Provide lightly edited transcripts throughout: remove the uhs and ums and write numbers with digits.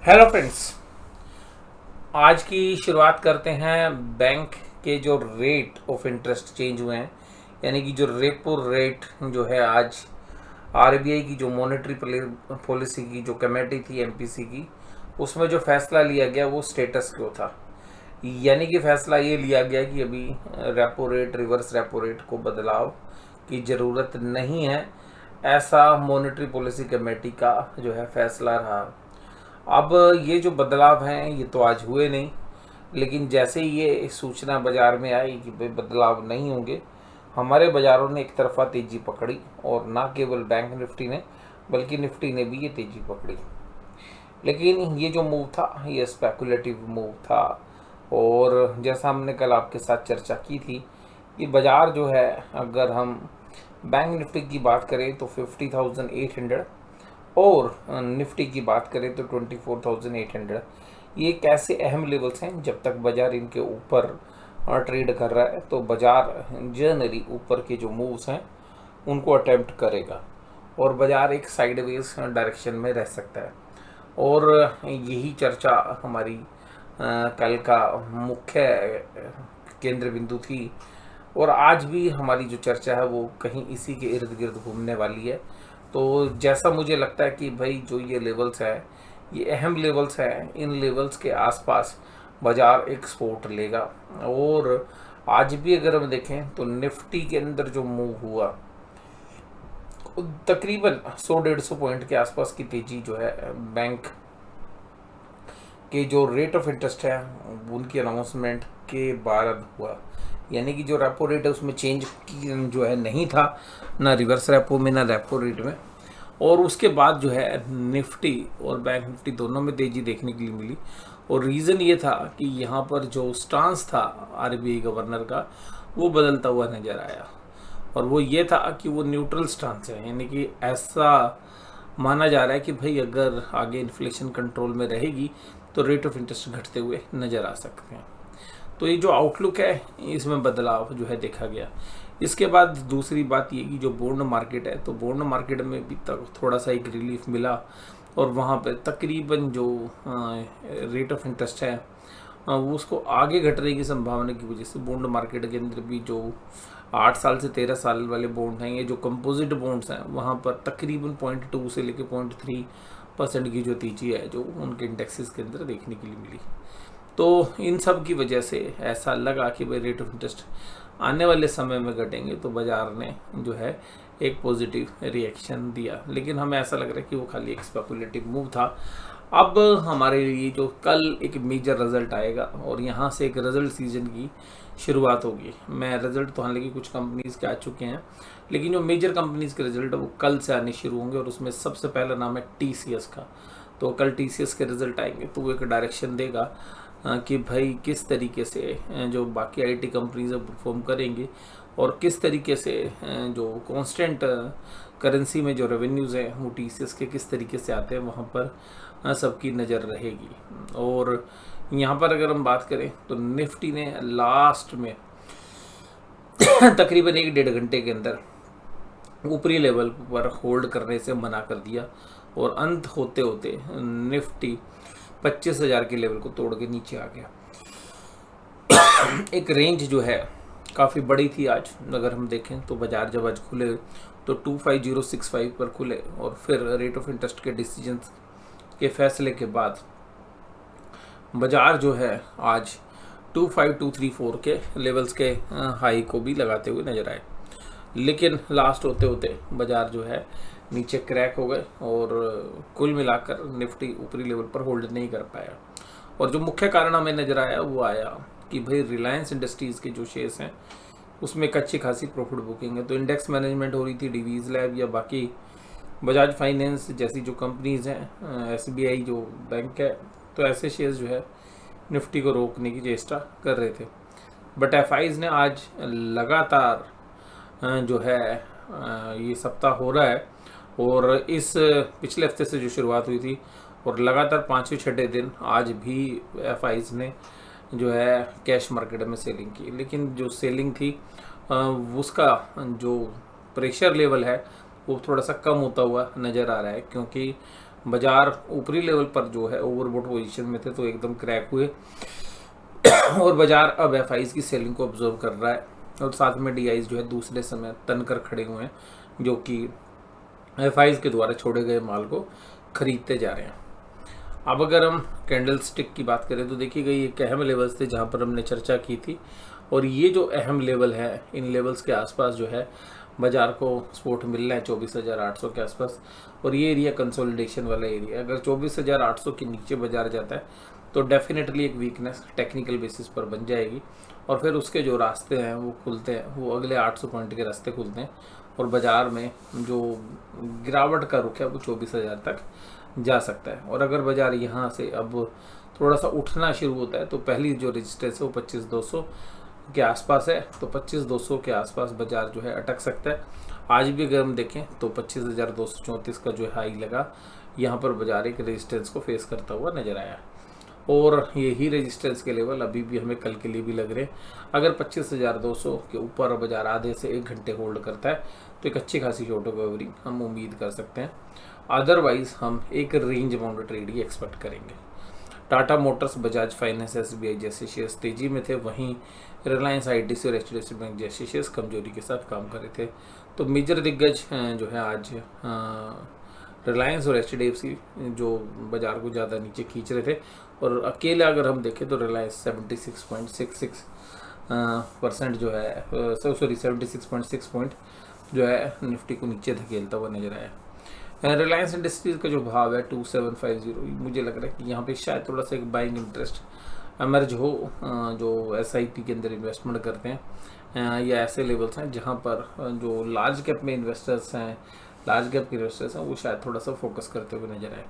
Hello friends. आज की शुरुआत करते हैं। बैंक के जो रेट ऑफ इंटरेस्ट चेंज हुए हैं, यानी कि जो रेपो रेट जो है आज आरबीआई की जो मॉनेटरी पॉलिसी की जो कमेटी थी एमपीसी की, उसमें जो फैसला लिया गया वो स्टेटस क्यो था। यानी कि फैसला ये लिया गया कि अभी repo rate, reverse repo rate को बदलाव की ज़रूरत नहीं है। ऐसा मॉनेटरी पॉलिसी कमेटी का जो है फैसला रहा। अब ये जो बदलाव हैं ये तो आज हुए नहीं, लेकिन जैसे ही ये सूचना बाज़ार में आई कि भाई बदलाव नहीं होंगे, हमारे बाज़ारों ने एक तरफा तेज़ी पकड़ी। और ना केवल बैंक निफ्टी ने बल्कि निफ्टी ने भी ये तेज़ी पकड़ी। लेकिन ये जो मूव था ये स्पेकुलेटिव मूव था। और जैसा हमने कल आपके साथ चर्चा की थी कि बाज़ार जो है, अगर हम बैंक निफ्टी की बात करें तो 50,800 और निफ्टी की बात करें तो 24,800, ये कैसे अहम लेवल्स हैं। जब तक बाज़ार इनके ऊपर ट्रेड कर रहा है तो बाज़ार जनरली ऊपर के जो मूव्स हैं उनको अटेम्प्ट करेगा और बाज़ार एक साइडवेज डायरेक्शन में रह सकता है। और यही चर्चा हमारी कल का मुख्य केंद्र बिंदु थी। और आज भी हमारी जो चर्चा है वो कहीं इसी के इर्द गिर्द घूमने वाली है। तो जैसा मुझे लगता है कि भाई जो ये लेवल्स है ये अहम लेवल्स हैं, इन लेवल्स के आसपास बाज़ार एक सपोर्ट लेगा। और आज भी अगर हम देखें तो निफ्टी के अंदर जो मूव हुआ, तकरीबन 100-150 पॉइंट के आसपास की तेज़ी जो है बैंक के जो रेट ऑफ इंटरेस्ट है उनकी अनाउंसमेंट के बाद हुआ। यानी कि जो रेपो रेट है उसमें चेंज की जो है नहीं था, ना रिवर्स रेपो में ना रेपो रेट में। और उसके बाद जो है निफ्टी और बैंक निफ्टी दोनों में तेज़ी देखने के लिए मिली। और रीज़न ये था कि यहाँ पर जो स्टांस था आरबीआई गवर्नर का वो बदलता हुआ नज़र आया। और वो ये था कि वो न्यूट्रल स्टांस है, यानी कि ऐसा माना जा रहा है कि भाई अगर आगे इन्फ्लेशन कंट्रोल में रहेगी तो रेट ऑफ इंटरेस्ट घटते हुए नज़र आ सकते हैं। तो ये जो आउटलुक है इसमें बदलाव जो है देखा गया। इसके बाद दूसरी बात ये कि जो बॉन्ड मार्केट है, तो बॉन्ड मार्केट में भी तक थोड़ा सा एक रिलीफ मिला। और वहाँ पे तकरीबन जो रेट ऑफ इंटरेस्ट है वो उसको आगे घटने की संभावना की वजह से बॉन्ड मार्केट के अंदर भी जो 8 साल से 13 साल वाले बॉन्ड हैं, ये जो कंपोजिट बॉन्ड्स हैं, वहाँ पर तकरीबन 0.2 से लेकर 0.3% की जो तेजी है जो उनके इंडेक्सेस के अंदर देखने के लिए मिली। तो इन सब की वजह से ऐसा लगा कि भाई रेट ऑफ इंटरेस्ट आने वाले समय में घटेंगे, तो बाज़ार ने जो है एक पॉजिटिव रिएक्शन दिया। लेकिन हमें ऐसा लग रहा है कि वो खाली एक स्पेकुलेटिव मूव था। अब हमारे लिए जो कल एक मेजर रिजल्ट आएगा और यहाँ से एक रिजल्ट सीजन की शुरुआत होगी। मैं रिजल्ट तो हालांकि कुछ कंपनीज़ के आ चुके हैं, लेकिन जो मेजर कंपनीज़ के रिजल्ट है वो कल से आने शुरू होंगे। और उसमें सबसे पहला नाम है टीसीएस का। तो कल टीसीएस के रिजल्ट आएंगे तो वो एक डायरेक्शन देगा कि भाई किस तरीके से जो बाकी आईटी कंपनीज परफॉर्म करेंगे और किस तरीके से जो कांस्टेंट करेंसी में जो रेवेन्यूज़ हैं वो टीसीएस के किस तरीके से आते हैं, वहाँ पर सबकी नज़र रहेगी। और यहाँ पर अगर हम बात करें तो निफ्टी ने लास्ट में तकरीबन 1-1.5 घंटे के अंदर ऊपरी लेवल पर होल्ड करने से मना कर दिया और अंत होते होते निफ्टी 25,000 के लेवल को तोड़ के नीचे आ गया। एक रेंज जो है काफ़ी बड़ी थी आज। अगर हम देखें तो बाज़ार जब आज खुले तो 25065 पर खुले और फिर रेट ऑफ इंटरेस्ट के डिसीजन के फैसले के बाद बाज़ार जो है आज 25234 के लेवल्स के हाई को भी लगाते हुए नज़र आए। लेकिन लास्ट होते होते बाज़ार जो है नीचे क्रैक हो गए और कुल मिलाकर निफ्टी ऊपरी लेवल पर होल्ड नहीं कर पाया। और जो मुख्य कारण हमें नज़र आया वो आया कि भाई रिलायंस इंडस्ट्रीज़ के जो शेयर्स हैं उसमें एक अच्छी खासी प्रॉफिट बुकिंग है। तो इंडेक्स मैनेजमेंट हो रही थी डिवीज़ लैब या बाकी बजाज फाइनेंस जैसी जो कंपनीज़ हैं, एसबीआई जो बैंक है, तो ऐसे शेयर्स जो है निफ्टी को रोकने की चेष्टा कर रहे थे। बट एफआईज़ ने आज लगातार जो है ये सप्ताह हो रहा है और इस पिछले हफ्ते से जो शुरुआत हुई थी और लगातार 5वें-6ठे दिन आज भी एफआईज़ ने जो है कैश मार्केट में सेलिंग की। लेकिन जो सेलिंग थी उसका जो प्रेशर लेवल है वो थोड़ा सा कम होता हुआ नज़र आ रहा है, क्योंकि बाजार ऊपरी लेवल पर जो है ओवरबॉट पोजीशन में थे तो एकदम क्रैक हुए और बाजार अब एफआईज की सेलिंग को ऑब्जर्व कर रहा है और साथ में डीआईज जो है दूसरे समय तनकर खड़े हुए हैं जो कि एफआईज के द्वारा छोड़े गए माल को खरीदते जा रहे हैं। अब अगर हम कैंडल स्टिक की बात करें तो देखिएगा ये एक अहम लेवल्स थे जहाँ पर हमने चर्चा की थी और ये जो अहम लेवल है इन लेवल्स के आसपास जो है बाजार को सपोर्ट मिल रहा है 24,800 के आसपास और ये एरिया कंसोलिडेशन वाला एरिया। अगर 24,800 के नीचे बाजार जाता है तो डेफिनेटली एक वीकनेस टेक्निकल बेसिस पर बन जाएगी और फिर उसके जो रास्ते हैं वो खुलते हैं, वो अगले 800 पॉइंट के रास्ते खुलते हैं और बाजार में जो गिरावट का रुख है वो 24,000 तक जा सकता है। और अगर बाजार यहाँ से अब थोड़ा सा उठना शुरू होता है तो पहली जो रजिस्टेंस है वो 25,200 के आसपास है, तो 25,200 के आसपास बाजार जो है अटक सकता है। आज भी अगर हम देखें तो 25,234 का जो है हाई लगा, यहाँ पर बाजार एक रेजिस्टेंस को फेस करता हुआ नजर आया और यही रेजिस्टेंस के लेवल अभी भी हमें कल के लिए भी लग रहे हैं। अगर 25,200 के ऊपर बाजार आधे से 1 घंटे होल्ड करता है तो एक अच्छी खासी शॉर्ट कवरिंग हम उम्मीद कर सकते हैं। अदरवाइज हम एक रेंज बाउंड ट्रेड ही एक्सपेक्ट करेंगे। Tata Motors, Bajaj finance, SBI जैसे शेयर्स तेजी में थे, वहीं रिलायंस, आईटीसी और एचडीएफसी बैंक जैसे शेयर्स कमजोरी के साथ काम कर रहे थे। तो मेजर दिग्गज जो है आज रिलायंस और एचडीएफसी जो बाजार को ज़्यादा नीचे खींच रहे थे और अकेले अगर हम देखें तो रिलायंस 76.66% जो है 76.6 पॉइंट जो है निफ्टी को नीचे धकेलता हुआ नजर आया। रिलायंस इंडस्ट्रीज का जो भाव है 2750, मुझे लग रहा है कि यहाँ पे शायद थोड़ा सा एक बाइंग इंटरेस्ट एमर्ज हो जो एसआईपी के अंदर इन्वेस्टमेंट करते हैं या ऐसे लेवल्स हैं जहाँ पर जो लार्ज कैप में इन्वेस्टर्स हैं, लार्ज कैप के इन्वेस्टर्स हैं वो शायद थोड़ा सा फोकस करते हुए नजर आए।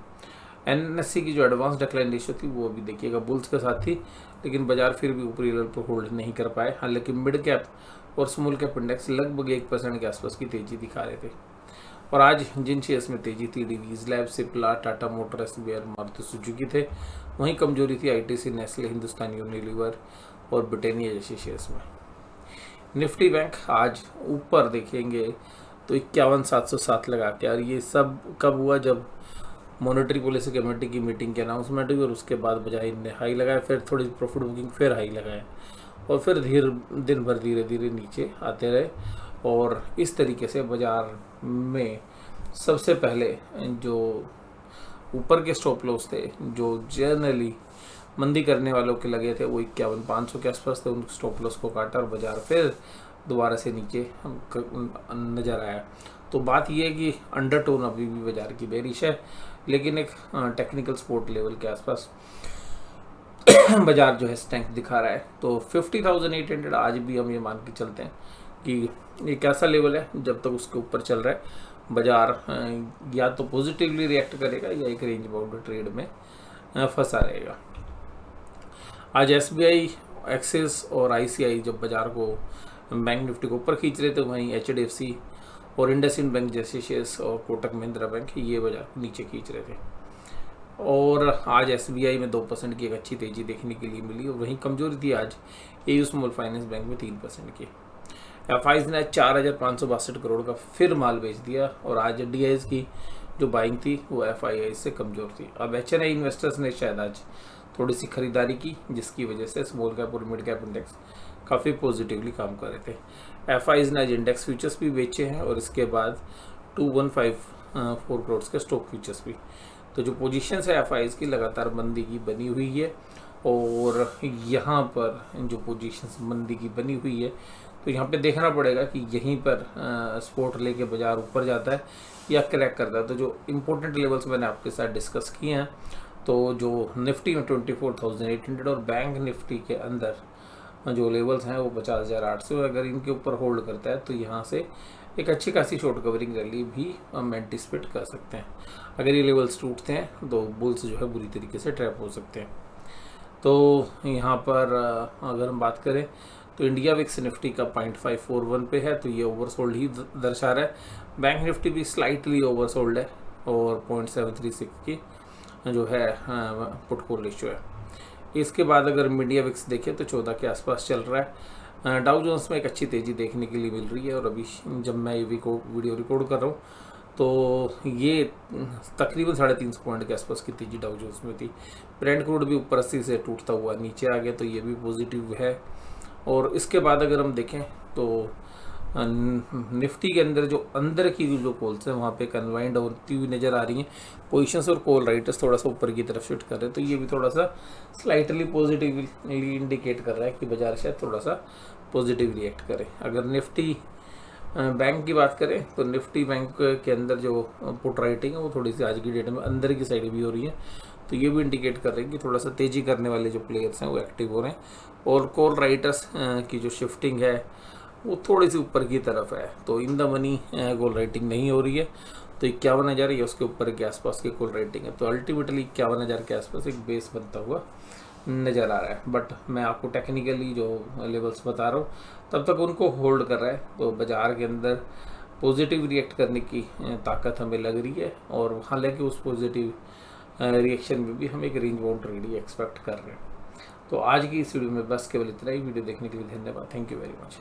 एनएससी की जो एडवांस डिक्लाइन रेशियो थी वो अभी देखिएगा बुल्स के साथ थी, लेकिन बाजार फिर भी ऊपरी लेवल पर होल्ड नहीं कर पाए। हालांकि मिड कैप और स्मॉल कैप इंडेक्स लगभग 1% के आसपास की तेजी दिखा रहे थे। और आज जिन शेयर्स में तेजी थी Divi's lab, Cipla, Tata motor, SBI, Maruti Suzuki थे, वहीं कमजोरी थी आईटीसी, नेस्ले, हिंदुस्तान यूनिलीवर और ब्रिटानिया जैसे शेयर्स में। निफ्टी बैंक आज ऊपर देखेंगे तो 51,707 लगा के, और ये सब कब हुआ जब मॉनेटरी पॉलिसी कमेटी की मीटिंग की अनाउंसमेंट हुई और उसके बाद बजाय ने हाई लगाया, फिर थोड़ी प्रॉफिट बुकिंग, फिर हाई लगाया और फिर दिन भर धीरे धीरे नीचे आते रहे। और इस तरीके से बाजार में सबसे पहले जो ऊपर के स्टॉप लॉस थे जो जनरली मंदी करने वालों के लगे थे वो 51,500 के आसपास थे, उन स्टॉप लॉस को काटा और बाजार फिर दोबारा से नीचे नजर आया। तो बात यह है कि अंडरटोन अभी भी बाजार की बेरिश है, लेकिन एक टेक्निकल सपोर्ट लेवल के आसपास बाजार जो है स्ट्रेंथ दिखा रहा है। तो 50,800 आज भी हम ये मान के चलते हैं कि एक ऐसा लेवल है जब तक उसके ऊपर चल रहा है बाजार या तो पॉजिटिवली रिएक्ट करेगा या एक रेंज बाउंड ट्रेड में फंसा रहेगा। आज एसबीआई, एक्सिस और आईसीआई जब बाजार को बैंक निफ्टी को ऊपर खींच रहे थे, वहीं एचडीएफसी और इंडसइंड बैंक जैसे शेयर्स और कोटक महिंद्रा बैंक ये बाजार नीचे खींच रहे थे। और आज एसबीआई में 2% की एक अच्छी तेजी देखने के लिए मिली और वहीं कमजोरी थी आज एयू स्मॉल फाइनेंस बैंक में 3% की। एफआईज ने 4,562 करोड़ का फिर माल बेच दिया और आज डीआईज की जो बाइंग थी वो एफआईआई से कमजोर थी। अब एचएनआई इन्वेस्टर्स ने शायद आज थोड़ी सी खरीदारी की जिसकी वजह से स्मॉल कैप और मिड कैप इंडेक्स काफ़ी पॉजिटिवली काम कर रहे थे। एफआईज ने आज इंडेक्स फ्यूचर्स भी बेचे हैं और इसके बाद 2,154 करोड़ के स्टॉक फ्यूचर्स भी। तो जो पोजीशन है एफआईज की लगातार मंदी की बनी हुई है और यहाँ पर जो पोजीशन मंदी की बनी हुई है तो यहाँ पे देखना पड़ेगा कि यहीं पर सपोर्ट लेके बाजार ऊपर जाता है या क्रैक करता है। तो जो इम्पोर्टेंट लेवल्स मैंने आपके साथ डिस्कस किए हैं, तो जो निफ्टी में 24,800 और बैंक निफ्टी के अंदर जो लेवल्स हैं वो 50,800, अगर इनके ऊपर होल्ड करता है तो यहाँ से एक अच्छी खासी शॉर्ट कवरिंग रैली भी हम एंटिसिपेट कर सकते हैं। अगर ये लेवल्स टूटते हैं तो बुल्स जो है बुरी तरीके से ट्रैप हो सकते हैं। तो यहाँ पर अगर हम बात करें तो इंडिया विक्स निफ्टी का 0.541 पे है, तो ये ओवरसोल्ड ही दर्शा रहा है। बैंक निफ्टी भी स्लाइटली ओवरसोल्ड है और 0.736 की जो है पुट कॉल रेशियो है। इसके बाद अगर इंडिया विक्स देखें तो 14 के आसपास चल रहा है। डाउ जोन्स में एक अच्छी तेज़ी देखने के लिए मिल रही है और अभी जब मैं ये वीडियो रिकॉर्ड कर रहा हूँ तो ये तकरीबन 350 पॉइंट के आसपास की तेजी डाउ जोन्स में थी। ब्रेंट क्रूड भी ऊपर 80 से टूटता हुआ नीचे आ गया, तो ये भी पॉजिटिव है। और इसके बाद अगर हम देखें तो निफ्टी के अंदर जो अंदर की जो कॉल्स है वहाँ पे कन्वाइंड होती हुई नज़र आ रही हैं। पोजीशंस और कॉल राइटर्स थोड़ा सा ऊपर की तरफ शिफ्ट कर रहे हैं, तो ये भी थोड़ा सा स्लाइटली पॉजिटिवली इंडिकेट कर रहा है कि बाजार शायद थोड़ा सा पॉजिटिव रिएक्ट करे। अगर निफ्टी बैंक की बात करें तो निफ्टी बैंक के अंदर जो पुट राइटिंग है वो थोड़ी सी आज की डेट में अंदर की साइड भी हो रही है, तो ये भी इंडिकेट कर रहे हैं कि थोड़ा सा तेज़ी करने वाले जो प्लेयर्स हैं वो एक्टिव हो रहे हैं। और कॉल राइटर्स की जो शिफ्टिंग है वो थोड़ी सी ऊपर की तरफ है, तो in the money call writing नहीं हो रही है। तो 51,000 ये उसके ऊपर के आसपास की कॉल राइटिंग है, तो अल्टीमेटली 51,000 के आसपास एक बेस बनता हुआ नज़र आ रहा है। बट मैं आपको टेक्निकली जो लेवल्स बता रहा हूँ तब तक उनको होल्ड कर रहा है, तो बाज़ार के अंदर पॉजिटिव रिएक्ट करने की ताकत हमें लग रही है। और हालांकि उस पॉजिटिव रिएक्शन में भी हम एक रेंज बाउंड ट्रेड एक्सपेक्ट कर रहे हैं। तो आज की इस वीडियो में बस केवल इतना ही। वीडियो देखने के लिए धन्यवाद। Thank you very much.